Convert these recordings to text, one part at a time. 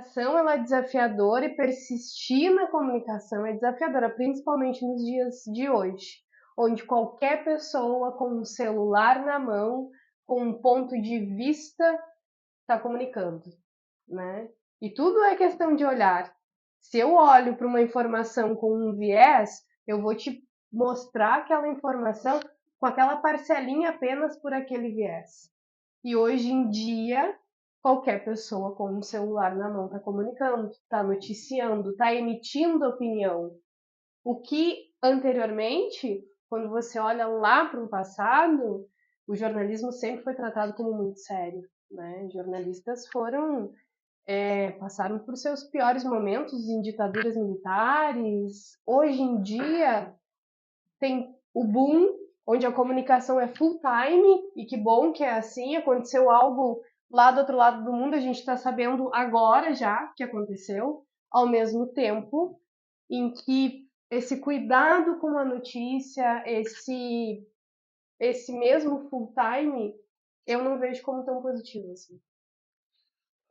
comunicação ela é desafiadora e persistir na comunicação é desafiadora, principalmente nos dias de hoje, onde qualquer pessoa com um celular na mão, com um ponto de vista, está comunicando, né? E tudo é questão de olhar. Se eu olho para uma informação com um viés, eu vou te mostrar aquela informação com aquela parcelinha apenas por aquele viés. E hoje em dia, qualquer pessoa com um celular na mão está comunicando, está noticiando, está emitindo opinião. O que anteriormente, quando você olha lá para o passado, o jornalismo sempre foi tratado como muito sério, né? Jornalistas passaram por seus piores momentos em ditaduras militares. Hoje em dia tem o boom, onde a comunicação é full time, e que bom que é assim. Aconteceu algo lá do outro lado do mundo, a gente está sabendo agora já que aconteceu, ao mesmo tempo em que esse cuidado com a notícia, esse mesmo full time, eu não vejo como tão positivo assim.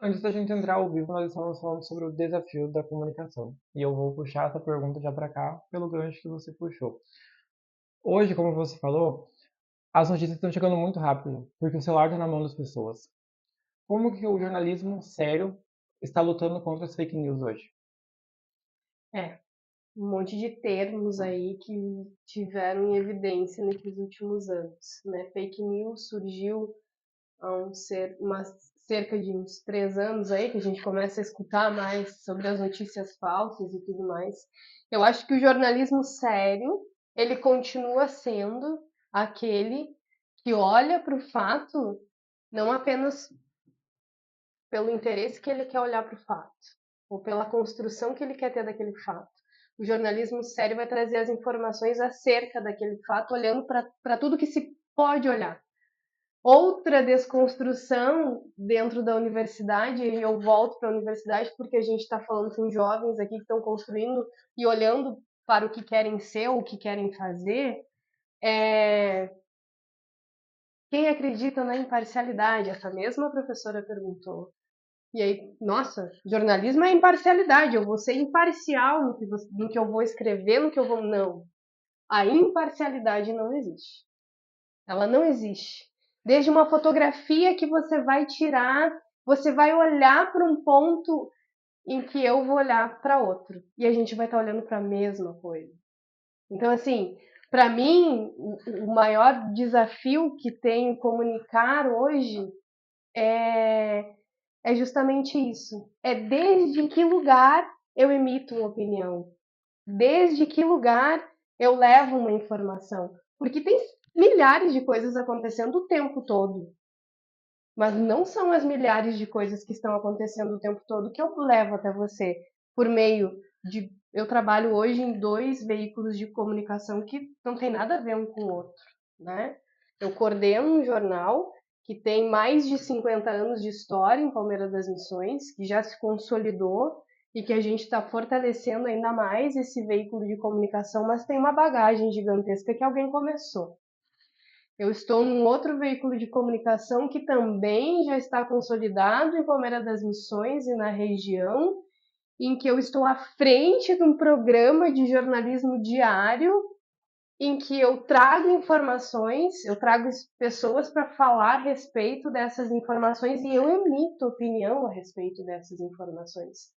Antes da gente entrar ao vivo, nós estávamos falando sobre o desafio da comunicação. E eu vou puxar essa pergunta já para cá, pelo gancho que você puxou. Hoje, como você falou, as notícias estão chegando muito rápido, porque o celular está na mão das pessoas. Como que o jornalismo sério está lutando contra as fake news hoje? É, um monte de termos aí que tiveram em evidência nesses últimos anos, né? Fake news surgiu cerca de uns 3 anos aí, que a gente começa a escutar mais sobre as notícias falsas e tudo mais. Eu acho que o jornalismo sério, ele continua sendo aquele que olha para o fato não apenas pelo interesse que ele quer olhar para o fato, ou pela construção que ele quer ter daquele fato. O jornalismo sério vai trazer as informações acerca daquele fato, olhando para tudo que se pode olhar. Outra desconstrução dentro da universidade, e eu volto para a universidade porque a gente está falando com jovens aqui que estão construindo e olhando para o que querem ser, ou o que querem fazer, é... quem acredita na imparcialidade? Essa mesma professora perguntou. E aí, nossa, jornalismo é imparcialidade, eu vou ser imparcial no que eu vou escrever, no que eu vou... Não, a imparcialidade não existe. Ela não existe. Desde uma fotografia que você vai tirar, você vai olhar para um ponto em que eu vou olhar para outro. E a gente vai estar olhando para a mesma coisa. Então, assim, para mim, o maior desafio que tem comunicar hoje é justamente isso. É desde que lugar eu emito uma opinião. Desde que lugar eu levo uma informação. Porque tem milhares de coisas acontecendo o tempo todo. Mas não são as milhares de coisas que estão acontecendo o tempo todo que eu levo até você por meio de... Eu trabalho hoje em 2 veículos de comunicação que não tem nada a ver um com o outro, né? Eu coordeno um jornal que tem mais de 50 anos de história em Palmeiras das Missões, que já se consolidou e que a gente está fortalecendo ainda mais esse veículo de comunicação, mas tem uma bagagem gigantesca que alguém começou. Eu estou num outro veículo de comunicação que também já está consolidado em Palmeiras das Missões e na região, em que eu estou à frente de um programa de jornalismo diário, em que eu trago informações, eu trago pessoas para falar a respeito dessas informações e eu emito opinião a respeito dessas informações.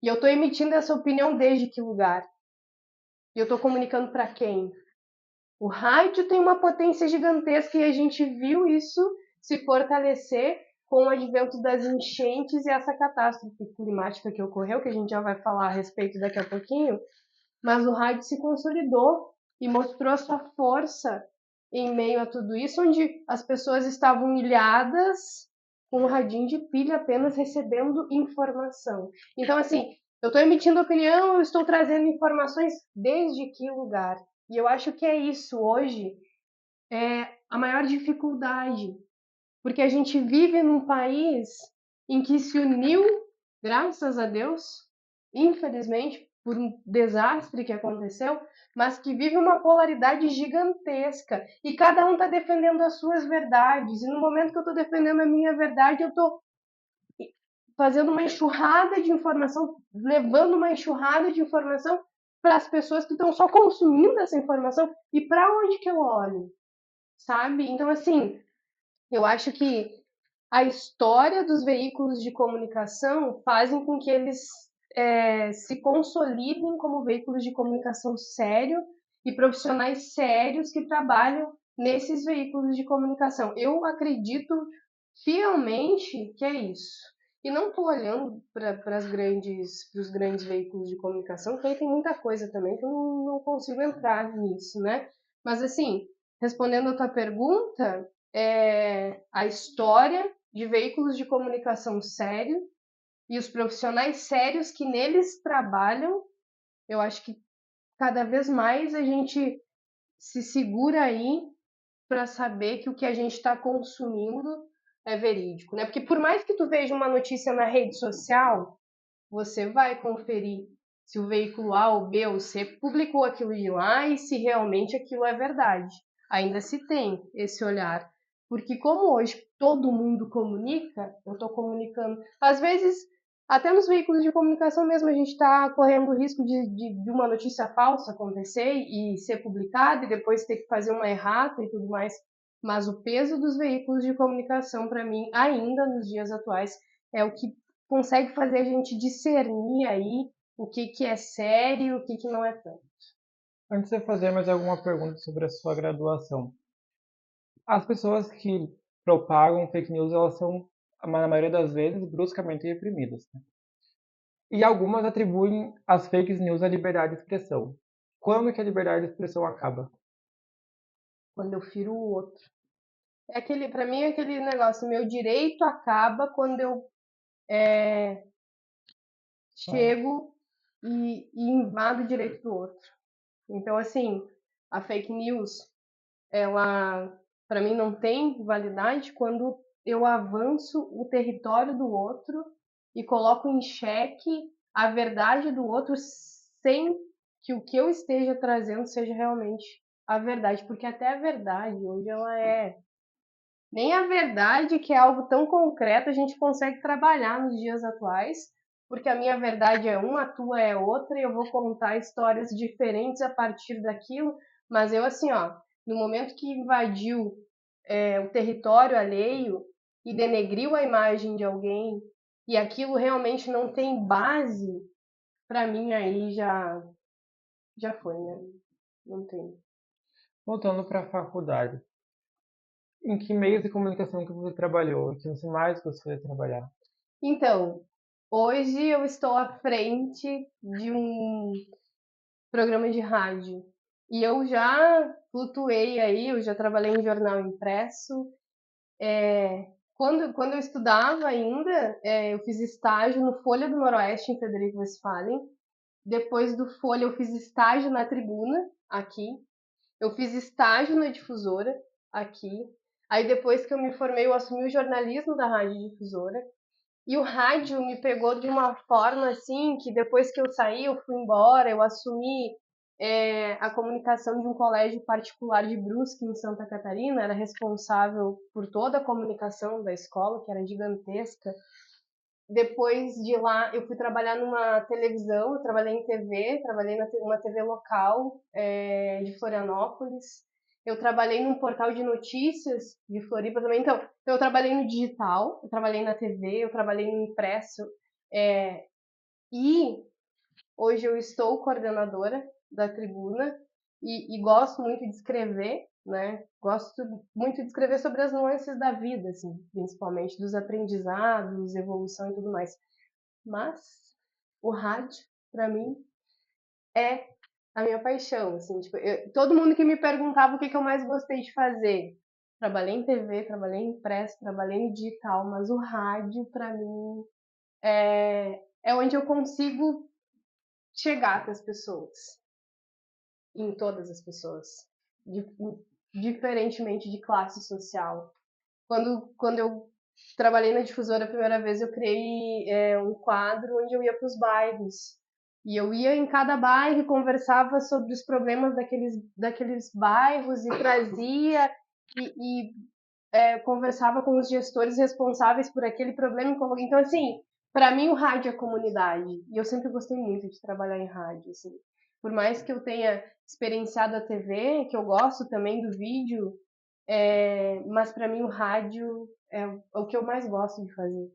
E eu estou emitindo essa opinião desde que lugar? E eu estou comunicando para quem? O rádio tem uma potência gigantesca e a gente viu isso se fortalecer com o advento das enchentes e essa catástrofe climática que ocorreu, que a gente já vai falar a respeito daqui a pouquinho, mas o rádio se consolidou e mostrou a sua força em meio a tudo isso, onde as pessoas estavam ilhadas com um radinho de pilha apenas recebendo informação. Então, assim, eu estou emitindo opinião, eu estou trazendo informações desde que lugar? E eu acho que é isso hoje, é a maior dificuldade, porque a gente vive num país em que se uniu, graças a Deus, infelizmente, por um desastre que aconteceu, mas que vive uma polaridade gigantesca. E cada um está defendendo as suas verdades. E no momento que eu estou defendendo a minha verdade, eu estou fazendo uma enxurrada de informação, levando uma enxurrada de informação para as pessoas que estão só consumindo essa informação. E para onde que eu olho? Sabe? Então, assim, eu acho que a história dos veículos de comunicação fazem com que eles se consolidem como veículos de comunicação sério e profissionais sérios que trabalham nesses veículos de comunicação. Eu acredito fielmente que é isso. E não estou olhando para os grandes veículos de comunicação, porque aí tem muita coisa também que eu não consigo entrar nisso, né? Mas, assim, respondendo a tua pergunta, a história de veículos de comunicação sério e os profissionais sérios que neles trabalham, eu acho que cada vez mais a gente se segura aí para saber que o que a gente está consumindo é verídico, né? Porque por mais que tu veja uma notícia na rede social, você vai conferir se o veículo A ou B ou C publicou aquilo de lá e se realmente aquilo é verdade. Ainda se tem esse olhar. Porque como hoje todo mundo comunica, eu estou comunicando. Às vezes, até nos veículos de comunicação mesmo, a gente está correndo o risco de uma notícia falsa acontecer e ser publicada e depois ter que fazer uma errata e tudo mais. Mas o peso dos veículos de comunicação, para mim, ainda nos dias atuais, é o que consegue fazer a gente discernir aí o que é sério e o que não é tanto. Antes de eu fazer mais alguma pergunta sobre a sua graduação, as pessoas que propagam fake news, elas são, na maioria das vezes, bruscamente reprimidas, né? E algumas atribuem as fake news à liberdade de expressão. Quando que a liberdade de expressão acaba? Quando eu firo o outro. Para mim, é aquele negócio, meu direito acaba quando eu chego e invado o direito do outro. Então, assim, a fake news, ela, para mim, não tem validade quando eu avanço o território do outro e coloco em xeque a verdade do outro sem que o que eu esteja trazendo seja realmente a verdade, porque até a verdade hoje ela nem a verdade, que é algo tão concreto, a gente consegue trabalhar nos dias atuais, porque a minha verdade é uma, a tua é outra, e eu vou contar histórias diferentes a partir daquilo, mas eu, assim, ó, no momento que invadiu o território alheio e denegriu a imagem de alguém, e aquilo realmente não tem base, para mim aí já foi, né? Não tem. Voltando para a faculdade, em que meios de comunicação que você trabalhou? O que você mais gostou de trabalhar? Então, hoje eu estou à frente de um programa de rádio. E eu já flutuei aí, eu já trabalhei em jornal impresso. Quando eu estudava ainda, eu fiz estágio no Folha do Noroeste, em Frederico Westphalen. Depois do Folha, eu fiz estágio na Tribuna, aqui. Eu fiz estágio na Difusora, aqui. Aí depois que eu me formei, eu assumi o jornalismo da Rádio Difusora. E o rádio me pegou de uma forma assim que depois que eu saí, eu fui embora, eu assumi a comunicação de um colégio particular de Brusque, em Santa Catarina, era responsável por toda a comunicação da escola, que era gigantesca. Depois de lá, eu fui trabalhar numa televisão, eu trabalhei em TV, trabalhei numa TV local de Florianópolis. Eu trabalhei num portal de notícias de Floripa também. Então, eu trabalhei no digital, eu trabalhei na TV, eu trabalhei no impresso. E hoje eu estou coordenadora da Tribuna e gosto muito de escrever, né? Gosto muito de escrever sobre as nuances da vida, assim, principalmente dos aprendizados, evolução e tudo mais. Mas o rádio, para mim, é a minha paixão, assim, tipo, todo mundo que me perguntava o que eu mais gostei de fazer, trabalhei em TV, trabalhei em impresso, trabalhei no digital, mas o rádio, para mim, é onde eu consigo chegar com as pessoas, em todas as pessoas, diferentemente de classe social. Quando eu trabalhei na Difusora a primeira vez, eu criei um quadro onde eu ia para os bairros. E eu ia em cada bairro e conversava sobre os problemas daqueles bairros e trazia e conversava com os gestores responsáveis por aquele problema. Então, assim, Para mim, o rádio é comunidade. E eu sempre gostei muito de trabalhar em rádio, assim. Por mais que eu tenha experienciado a TV, que eu gosto também do vídeo, mas para mim o rádio é o que eu mais gosto de fazer.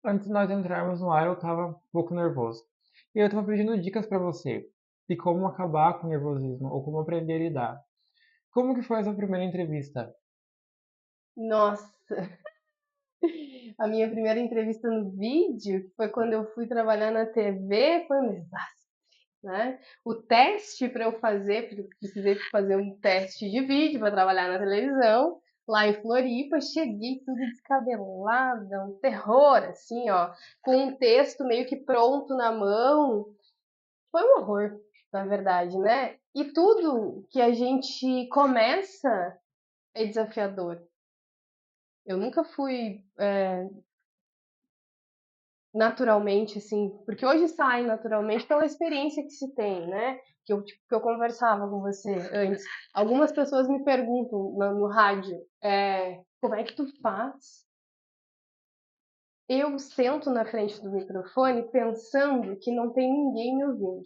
Antes de nós entrarmos no ar, eu estava um pouco nervoso. E eu estava pedindo dicas para você de como acabar com o nervosismo ou como aprender a lidar. Como que foi essa primeira entrevista? Nossa, a minha primeira entrevista no vídeo, que foi quando eu fui trabalhar na TV, foi um desastre, né? O teste para eu fazer, porque eu precisei fazer um teste de vídeo para trabalhar na televisão, lá em Floripa, cheguei tudo descabelada, um terror, assim, ó, com um texto meio que pronto na mão. Foi um horror, na verdade, né? E tudo que a gente começa é desafiador. Eu nunca fui naturalmente, assim, porque hoje sai naturalmente pela experiência que se tem, né? Que eu conversava com você antes. Algumas pessoas me perguntam no rádio, como é que tu faz? Eu sento na frente do microfone pensando que não tem ninguém me ouvindo.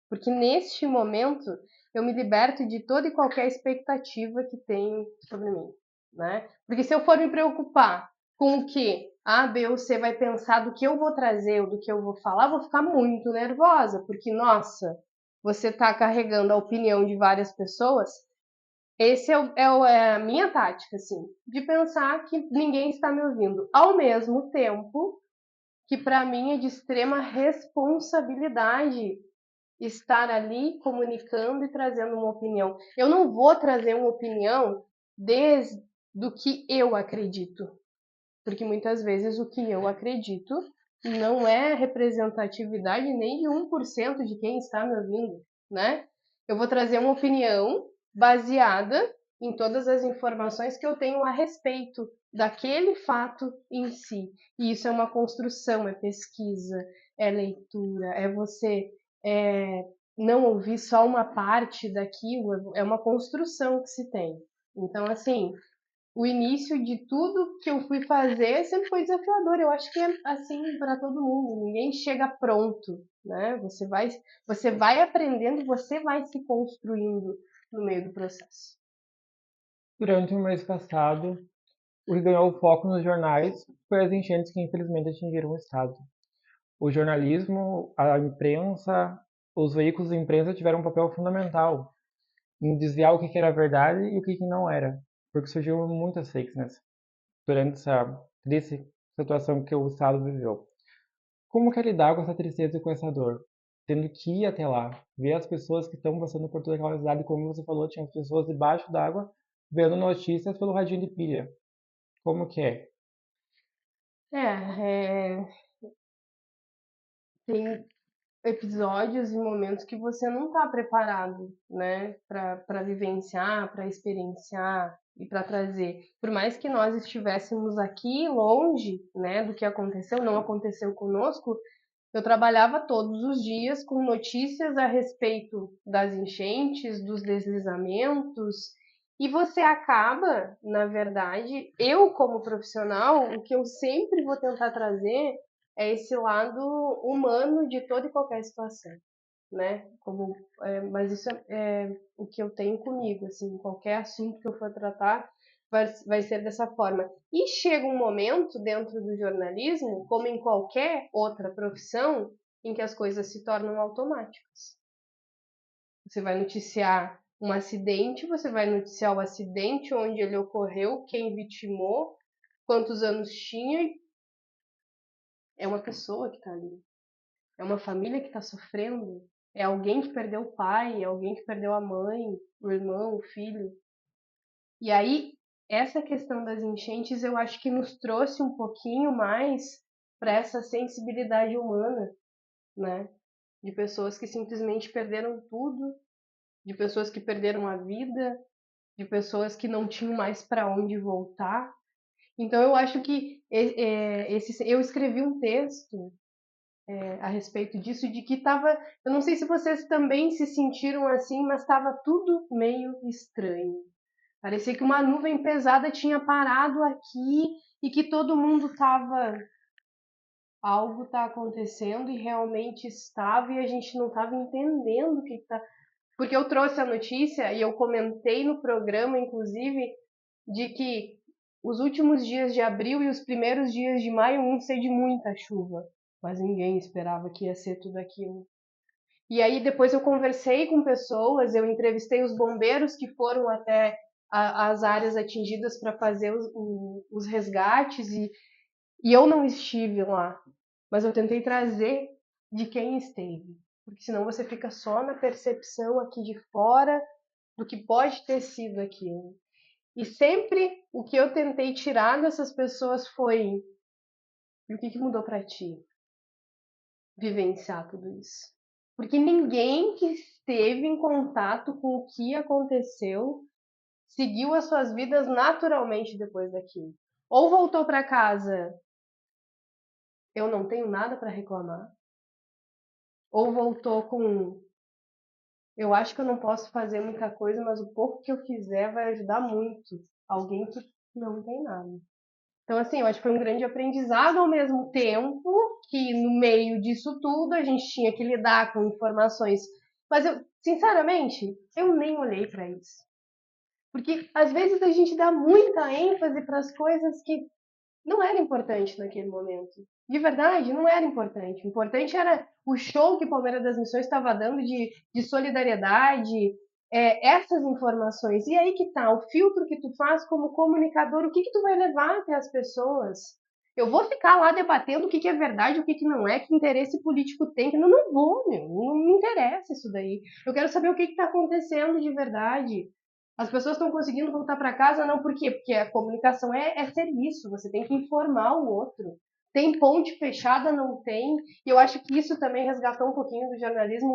Porque neste momento eu me liberto de toda e qualquer expectativa que tenho sobre mim, né? Porque se eu for me preocupar com o que A, B ou C vai pensar do que eu vou trazer ou do que eu vou falar, eu vou ficar muito nervosa, porque, nossa, você está carregando a opinião de várias pessoas. Esse é a minha tática, assim, de pensar que ninguém está me ouvindo. Ao mesmo tempo que, para mim, é de extrema responsabilidade estar ali comunicando e trazendo uma opinião. Eu não vou trazer uma opinião desde do que eu acredito, porque muitas vezes o que eu acredito não é representatividade nem de 1% de quem está me ouvindo, né? Eu vou trazer uma opinião baseada em todas as informações que eu tenho a respeito daquele fato em si. E isso é uma construção, é pesquisa, é leitura, é você é, não ouvir só uma parte daquilo, é uma construção que se tem. Então, assim, o início de tudo que eu fui fazer sempre foi desafiador. Eu acho que é assim para todo mundo. Ninguém chega pronto, né? Você vai aprendendo, você vai se construindo no meio do processo. Durante o mês passado, o que ganhou o foco nos jornais foi as enchentes que infelizmente atingiram o estado. O jornalismo, a imprensa, os veículos de imprensa tiveram um papel fundamental em desviar o que era verdade e o que não era, porque surgiu muitas fake news durante essa triste situação que o Estado viveu. Como que é lidar com essa tristeza e com essa dor? Tendo que ir até lá, ver as pessoas que estão passando por toda aquela cidade, como você falou, tinha pessoas debaixo d'água vendo notícias pelo radinho de pilha. Como que é? É, tem episódios e momentos que você não está preparado, né, para vivenciar, para experienciar e para trazer. Por mais que nós estivéssemos aqui longe, né, do que aconteceu, não aconteceu conosco. Eu trabalhava todos os dias com notícias a respeito das enchentes, dos deslizamentos, e você acaba, na verdade, eu como profissional, o que eu sempre vou tentar trazer é esse lado humano de toda e qualquer situação, né? Mas isso é o que eu tenho comigo, assim, qualquer assunto que eu for tratar vai ser dessa forma. E chega um momento dentro do jornalismo, como em qualquer outra profissão, em que as coisas se tornam automáticas. Você vai noticiar um acidente, você vai noticiar o acidente, onde ele ocorreu, quem vitimou, quantos anos tinha. É uma pessoa que está ali. É uma família que está sofrendo. É alguém que perdeu o pai, é alguém que perdeu a mãe, o irmão, o filho. E aí, essa questão das enchentes eu acho que nos trouxe um pouquinho mais para essa sensibilidade humana, né? De pessoas que simplesmente perderam tudo, de pessoas que perderam a vida, de pessoas que não tinham mais para onde voltar. Então eu acho que eu escrevi um texto a respeito disso, de que estava. Eu não sei se vocês também se sentiram assim, mas estava tudo meio estranho. Parecia que uma nuvem pesada tinha parado aqui e que todo mundo estava algo está acontecendo e realmente estava e a gente não estava entendendo o que está. Porque eu trouxe a notícia e eu comentei no programa, inclusive, de que os últimos dias de abril e os primeiros dias de maio iam ser de muita chuva, mas ninguém esperava que ia ser tudo aquilo. E aí depois eu conversei com pessoas, eu entrevistei os bombeiros que foram até as áreas atingidas para fazer os resgates e eu não estive lá, mas eu tentei trazer de quem esteve, porque senão você fica só na percepção aqui de fora do que pode ter sido aquilo. E sempre o que eu tentei tirar dessas pessoas foi: e o que mudou para ti vivenciar tudo isso? Porque ninguém que esteve em contato com o que aconteceu seguiu as suas vidas naturalmente depois daquilo. Ou voltou para casa, eu não tenho nada para reclamar. Ou voltou com, eu acho que eu não posso fazer muita coisa, mas o pouco que eu fizer vai ajudar muito alguém que não tem nada. Então, assim, eu acho que foi um grande aprendizado ao mesmo tempo que no meio disso tudo a gente tinha que lidar com informações. Mas eu, sinceramente, eu nem olhei para isso. Porque às vezes a gente dá muita ênfase para as coisas que não era importante naquele momento. De verdade, não era importante. O importante era o show que o Palmeiras das Missões estava dando de solidariedade, essas informações. E aí que tá, o filtro que tu faz como comunicador, o que tu vai levar até as pessoas? Eu vou ficar lá debatendo o que é verdade, o que não é, que interesse político tem, que não vou, meu, não me interessa isso daí. Eu quero saber o que está acontecendo de verdade. As pessoas estão conseguindo voltar para casa, não por quê? Porque a comunicação é serviço, você tem que informar o outro. Tem ponte fechada, não tem. E eu acho que isso também resgatou um pouquinho do jornalismo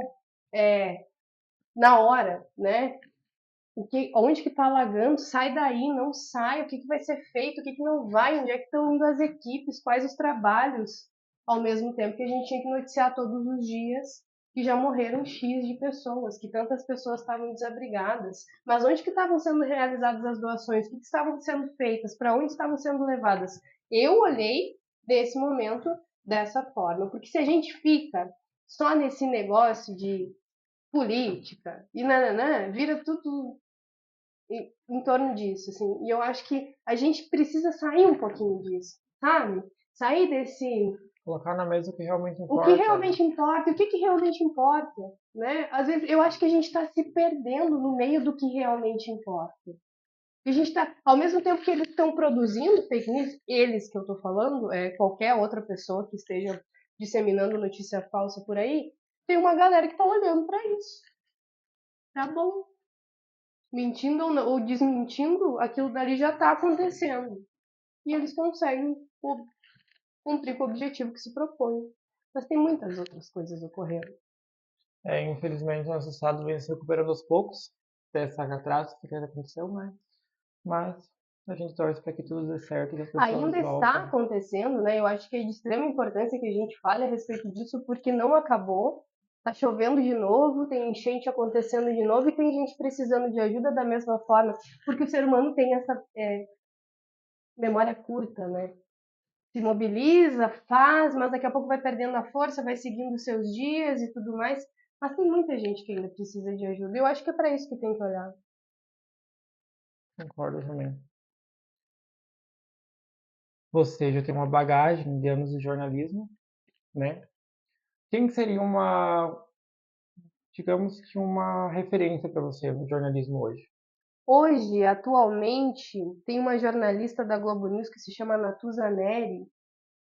na hora, né? Onde que está alagando, sai daí, não sai, o que vai ser feito, o que não vai, onde é que estão indo as equipes, quais os trabalhos, ao mesmo tempo que a gente tinha que noticiar todos os dias que já morreram X de pessoas, que tantas pessoas estavam desabrigadas, mas onde que estavam sendo realizadas as doações, o que estavam sendo feitas, para onde estavam sendo levadas. Eu olhei desse momento dessa forma, porque se a gente fica só nesse negócio de política e nananã, vira tudo em torno disso, assim. E eu acho que a gente precisa sair um pouquinho disso, sabe? Sair desse Colocar na mesa o que realmente o que importa, né? realmente importa, o que realmente importa, né? Às vezes eu acho que a gente está se perdendo no meio do que realmente importa. E a gente está, ao mesmo tempo que eles estão produzindo fake news, eles que eu estou falando, qualquer outra pessoa que esteja disseminando notícia falsa por aí, tem uma galera que está olhando para isso. Tá bom, mentindo ou desmentindo, aquilo dali já está acontecendo. E eles conseguem cumprir com o objetivo que se propõe. Mas tem muitas outras coisas ocorrendo. Infelizmente, nosso estado vem se recuperando aos poucos dessa catástrofe que aconteceu, né? Mas a gente torce para que tudo dê certo e as pessoas Ainda está voltem. acontecendo, né? Eu acho que é de extrema importância que a gente fale a respeito disso, porque não acabou. Tá chovendo de novo, tem enchente acontecendo de novo e tem gente precisando de ajuda da mesma forma, porque o ser humano tem essa memória curta, né? Se mobiliza, faz, mas daqui a pouco vai perdendo a força, vai seguindo os seus dias e tudo mais. Mas tem muita gente que ainda precisa de ajuda. Eu acho que é para isso que tem que olhar. Concordo também. Você já tem uma bagagem de anos de jornalismo, né? Quem seria digamos que uma referência para você no jornalismo hoje? Hoje, atualmente, tem uma jornalista da Globo News que se chama Natuza Neri,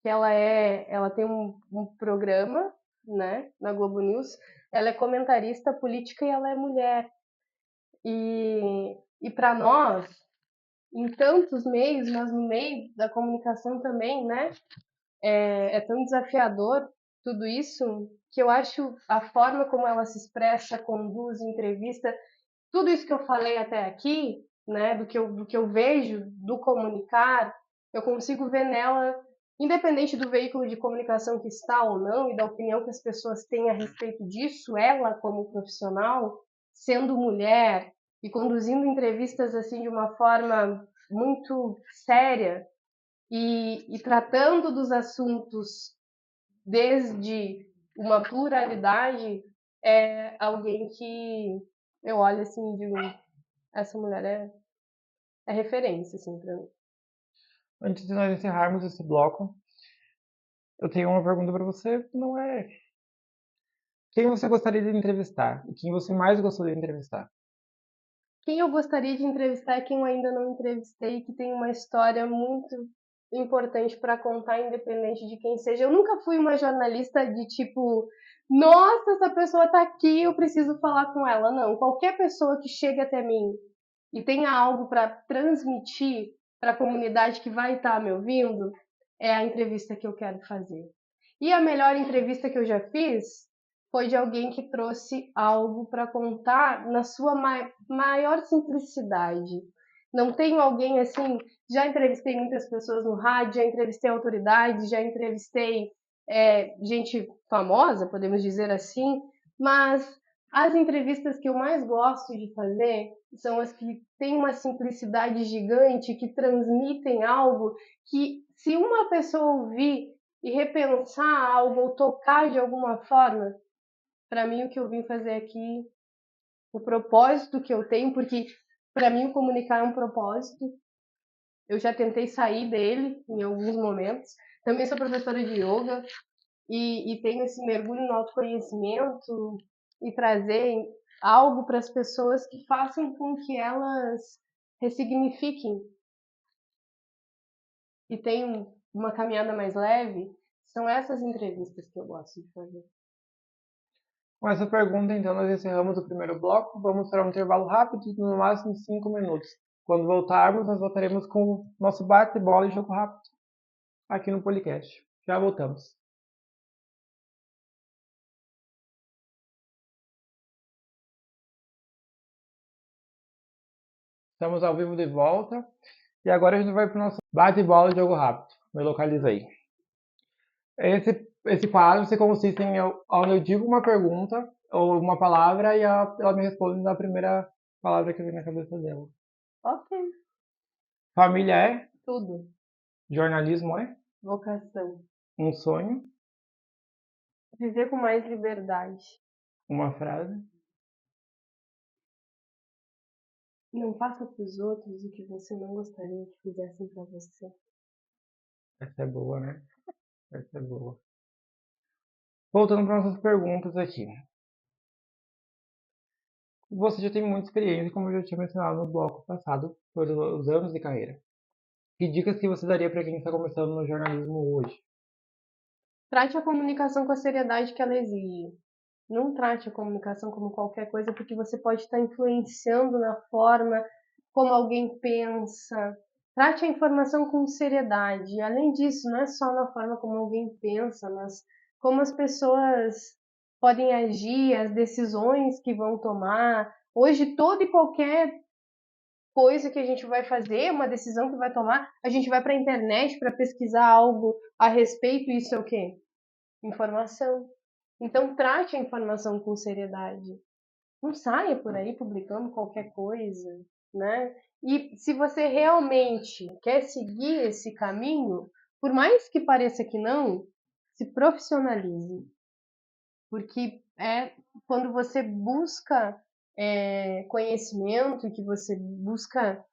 que ela tem um programa, né, na Globo News. Ela é comentarista política e ela é mulher. E para nós, em tantos meios, mas no meio da comunicação também, né, é tão desafiador tudo isso que eu acho a forma como ela se expressa, conduz, entrevista, tudo isso que eu falei até aqui, né, do que eu vejo do comunicar, eu consigo ver nela, independente do veículo de comunicação que está ou não e da opinião que as pessoas têm a respeito disso, ela como profissional, sendo mulher e conduzindo entrevistas assim de uma forma muito séria e tratando dos assuntos desde uma pluralidade, é alguém que eu olho assim e digo, essa mulher é referência, assim, pra mim. Antes de nós encerrarmos esse bloco, eu tenho uma pergunta para você, não é quem você gostaria de entrevistar e quem você mais gostaria de entrevistar? Quem eu gostaria de entrevistar é quem eu ainda não entrevistei, que tem uma história muito importante para contar, independente de quem seja. Eu nunca fui uma jornalista de tipo, nossa, essa pessoa tá aqui, eu preciso falar com ela. Não, qualquer pessoa que chegue até mim e tenha algo para transmitir para a comunidade que vai estar me ouvindo, é a entrevista que eu quero fazer. E a melhor entrevista que eu já fiz foi de alguém que trouxe algo para contar na sua maior simplicidade. Não tenho alguém assim. Já entrevistei muitas pessoas no rádio, já entrevistei autoridades, já entrevistei gente famosa, podemos dizer assim, mas as entrevistas que eu mais gosto de fazer são as que têm uma simplicidade gigante, que transmitem algo que, se uma pessoa ouvir e repensar algo ou tocar de alguma forma, para mim o que eu vim fazer aqui, o propósito que eu tenho, porque para mim o comunicar é um propósito. Eu já tentei sair dele em alguns momentos. Também sou professora de yoga e tenho esse mergulho no autoconhecimento e trazer algo para as pessoas que façam com que elas ressignifiquem e tenham uma caminhada mais leve. São essas entrevistas que eu gosto de fazer. Com essa pergunta, então, nós encerramos o primeiro bloco. Vamos para um intervalo rápido, de no máximo 5 minutos. Quando voltarmos, nós voltaremos com o nosso bate-bola e jogo rápido aqui no podcast. Já voltamos. Estamos ao vivo de volta. E agora a gente vai para o nosso bate-bola e jogo rápido. Me localiza aí. Esse quadro se consiste em onde eu digo uma pergunta ou uma palavra e ela me responde na primeira palavra que vem na cabeça dela. Ok. Família é? Tudo. Jornalismo é? Vocação. Um sonho? Viver com mais liberdade. Uma frase? Não faça para os outros o que você não gostaria que fizessem para você. Essa é boa, né? Essa é boa. Voltando para nossas perguntas aqui. Você já tem muita experiência, como eu já tinha mencionado no bloco passado, por os anos de carreira. Que dicas que você daria para quem está começando no jornalismo hoje? Trate a comunicação com a seriedade que ela exige. Não trate a comunicação como qualquer coisa, porque você pode estar influenciando na forma como alguém pensa. Trate a informação com seriedade. Além disso, não é só na forma como alguém pensa, mas como as pessoas podem agir, as decisões que vão tomar. Hoje, toda e qualquer coisa que a gente vai fazer, uma decisão que vai tomar, a gente vai para a internet para pesquisar algo a respeito. Isso é o quê? Informação. Então, trate a informação com seriedade. Não saia por aí publicando qualquer coisa, né? E se você realmente quer seguir esse caminho, por mais que pareça que não, se profissionalize. Porque é quando você busca conhecimento, que você busca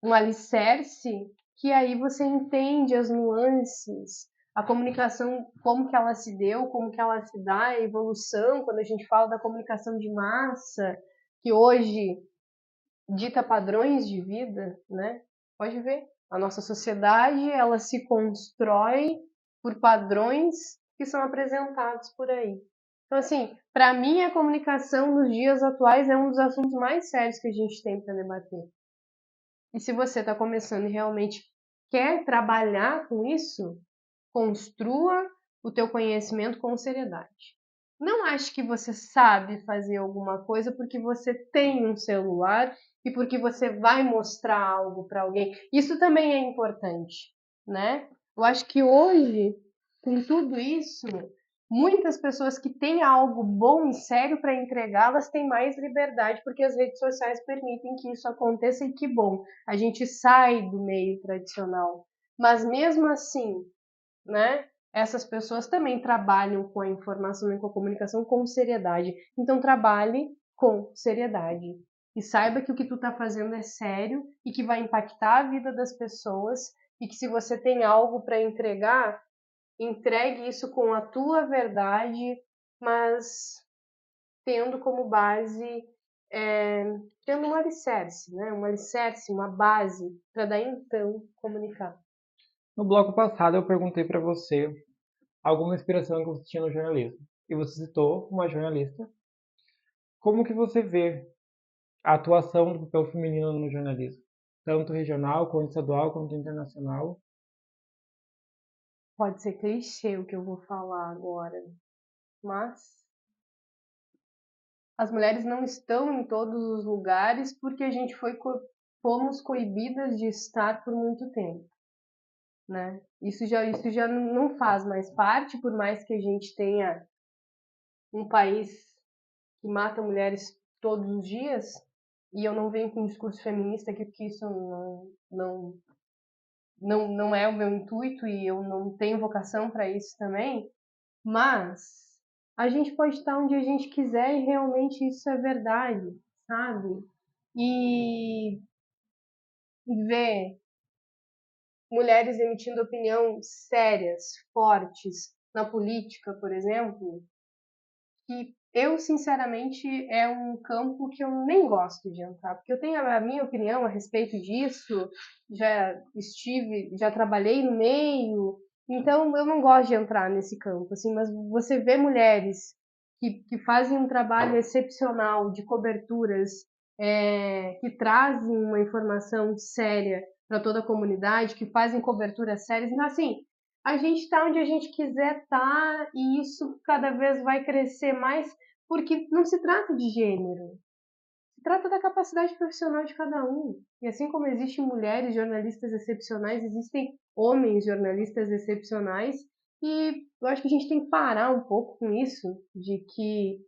um alicerce, que aí você entende as nuances, a comunicação, como que ela se deu, como que ela se dá, a evolução, quando a gente fala da comunicação de massa, que hoje dita padrões de vida, né? Pode ver, a nossa sociedade, ela se constrói por padrões que são apresentados por aí. Então, assim, para mim, a comunicação nos dias atuais é um dos assuntos mais sérios que a gente tem para debater. E se você está começando e realmente quer trabalhar com isso, construa o teu conhecimento com seriedade. Não ache que você sabe fazer alguma coisa porque você tem um celular e porque você vai mostrar algo para alguém. Isso também é importante, né? Eu acho que hoje, com tudo isso, muitas pessoas que têm algo bom e sério para entregar, elas têm mais liberdade porque as redes sociais permitem que isso aconteça e que bom, a gente sai do meio tradicional. Mas mesmo assim, né? essas pessoas também trabalham com a informação e com a comunicação com seriedade. Então trabalhe com seriedade. E saiba que o que tu tá fazendo é sério e que vai impactar a vida das pessoas e que se você tem algo para entregar, entregue isso com a tua verdade, mas tendo como base, tendo um alicerce, né? Um alicerce, uma base, para daí então comunicar. No bloco passado eu perguntei para você alguma inspiração que você tinha no jornalismo. E você citou uma jornalista. Como que você vê a atuação do papel feminino no jornalismo? Tanto regional, quanto estadual, quanto internacional. Pode ser clichê o que eu vou falar agora, mas as mulheres não estão em todos os lugares porque a gente fomos coibidas de estar por muito tempo, né? Isso já não faz mais parte, por mais que a gente tenha um país que mata mulheres todos os dias, e eu não venho com um discurso feminista aqui, porque isso não é o meu intuito e eu não tenho vocação para isso também, mas a gente pode estar onde a gente quiser e realmente isso é verdade, sabe? E ver mulheres emitindo opinião sérias, fortes na política, por exemplo, que eu, sinceramente, é um campo que eu nem gosto de entrar, porque eu tenho a minha opinião a respeito disso, já trabalhei no meio, então eu não gosto de entrar nesse campo, assim, mas você vê mulheres que fazem um trabalho excepcional de coberturas, que trazem uma informação séria para toda a comunidade, que fazem coberturas sérias, então assim, a gente está onde a gente quiser estar e isso cada vez vai crescer mais, porque não se trata de gênero, se trata da capacidade profissional de cada um. E assim como existem mulheres jornalistas excepcionais, existem homens jornalistas excepcionais, e eu acho que a gente tem que parar um pouco com isso, de que,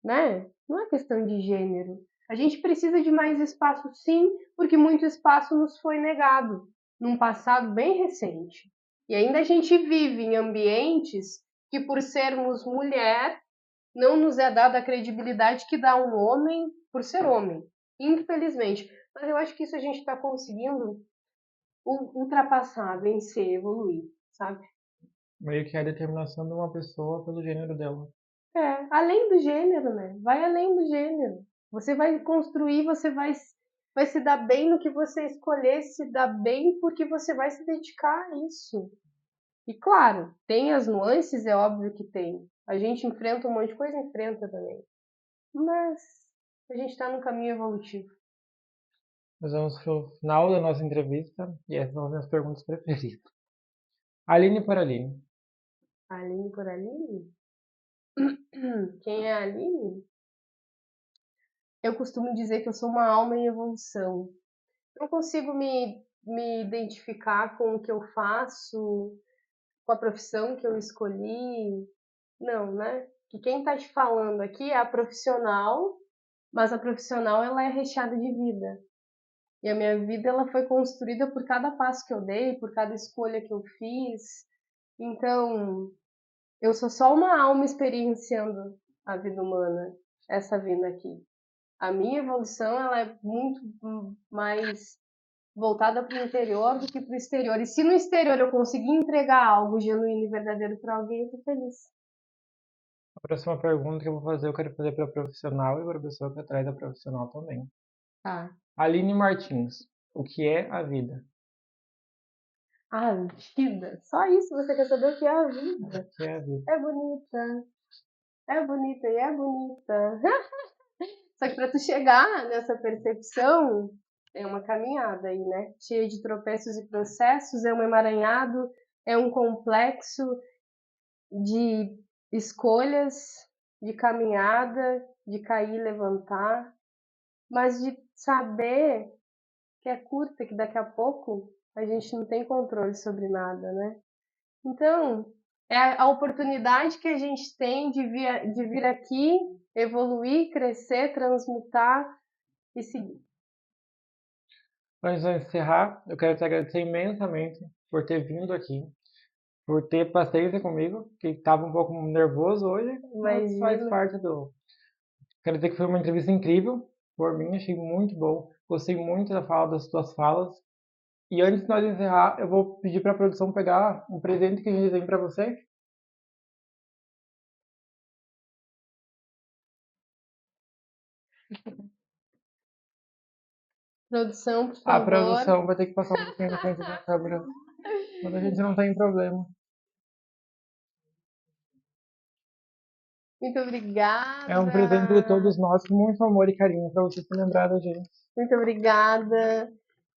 né, não é questão de gênero. A gente precisa de mais espaço, sim, porque muito espaço nos foi negado num passado bem recente. E ainda a gente vive em ambientes que, por sermos mulher, não nos é dada a credibilidade que dá um homem por ser homem, infelizmente. Mas eu acho que isso a gente está conseguindo ultrapassar, vencer, evoluir, sabe? Meio que é a determinação de uma pessoa pelo gênero dela. Além do gênero, né? Vai além do gênero. Você vai construir, vai se dar bem no que você escolher se dar bem porque você vai se dedicar a isso. E claro, tem as nuances, é óbvio que tem. A gente enfrenta um monte de coisa, enfrenta também. Mas a gente está num caminho evolutivo. Nós vamos pro final da nossa entrevista e essas são as minhas perguntas preferidas. Aline por Aline. Aline por Aline? Quem é a Aline? Eu costumo dizer que eu sou uma alma em evolução. Não consigo me identificar com o que eu faço, com a profissão que eu escolhi. Não, né? Que quem está te falando aqui é a profissional, mas a profissional ela é recheada de vida. E a minha vida ela foi construída por cada passo que eu dei, por cada escolha que eu fiz. Então, eu sou só uma alma experienciando a vida humana, essa vida aqui. A minha evolução ela é muito mais voltada para o interior do que para o exterior. E se no exterior eu conseguir entregar algo genuíno e verdadeiro para alguém, eu tô feliz. A próxima pergunta que eu vou fazer, eu quero fazer para profissional e para a pessoa que atrás da profissional também. Tá. Aline Martins, o que é a vida? A vida. Só isso você quer saber o que é a vida. O que é a vida? É bonita. É bonita e é bonita. Só que para tu chegar nessa percepção, é uma caminhada aí, né? Cheia de tropeços e processos, é um emaranhado, é um complexo de escolhas, de caminhada, de cair e levantar, mas de saber que é curta, que daqui a pouco a gente não tem controle sobre nada, né? Então, é a oportunidade que a gente tem de vir aqui, evoluir, crescer, transmutar e seguir. Antes de eu encerrar, eu quero te agradecer imensamente por ter vindo aqui, por ter paciência comigo, que estava um pouco nervoso hoje, mas faz Imagina. parte do. Quero dizer que foi uma entrevista incrível, por mim, achei muito bom. Gostei muito da fala das tuas falas. E antes de nós encerrar, eu vou pedir para a produção pegar um presente que a gente tem para você. Produção, por A favor. produção vai ter que passar um pouquinho na frente da câmera, mas a gente não tem problema. Muito É um presente de obrigada. todos nós, com muito amor e carinho, para você se lembrar da gente. Muito obrigada.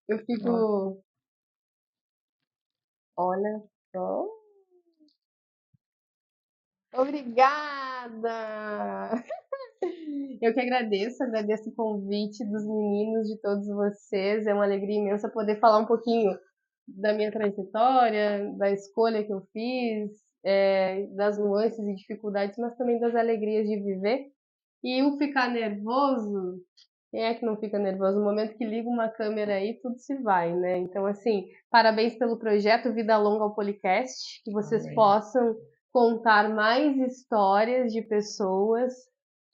Eu Ó, fico. Olha só. Obrigada! Eu que agradeço o convite dos meninos, de todos vocês. É uma alegria imensa poder falar um pouquinho da minha trajetória, da escolha que eu fiz, das nuances e dificuldades, mas também das alegrias de viver. E o ficar nervoso, quem é que não fica nervoso? No momento que liga uma câmera aí, tudo se vai, né? Então, assim, parabéns pelo projeto Vida Longa ao Policast, que vocês amém. possam contar mais histórias de pessoas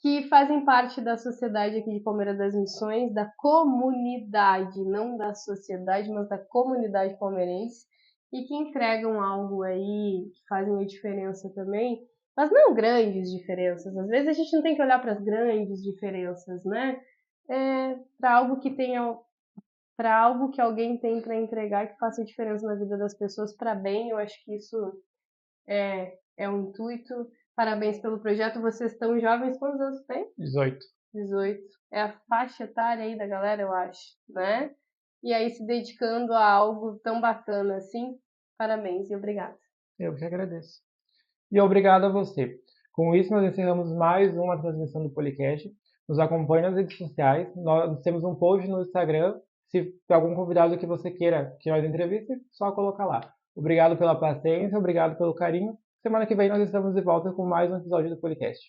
que fazem parte da sociedade aqui de Palmeira das Missões, da comunidade, não da sociedade, mas da comunidade palmeirense, e que entregam algo aí, que fazem uma diferença também, mas não grandes diferenças. Às vezes a gente não tem que olhar para as grandes diferenças, né? Para algo que tenha, para algo que alguém tem para entregar que faça diferença na vida das pessoas para bem. Eu acho que isso é o intuito. Parabéns pelo projeto. Vocês estão jovens, quantos anos tem? 18. 18. É a faixa etária aí da galera, eu acho, né? E aí se dedicando a algo tão bacana assim. Parabéns e obrigada. Eu que agradeço. E obrigado a você. Com isso, nós encerramos mais uma transmissão do Policast. Nos acompanhe nas redes sociais. Nós temos um post no Instagram. Se tem algum convidado que você queira que nós entreviste, só colocar lá. Obrigado pela paciência, obrigado pelo carinho. Semana que vem nós estamos de volta com mais um episódio do Policast.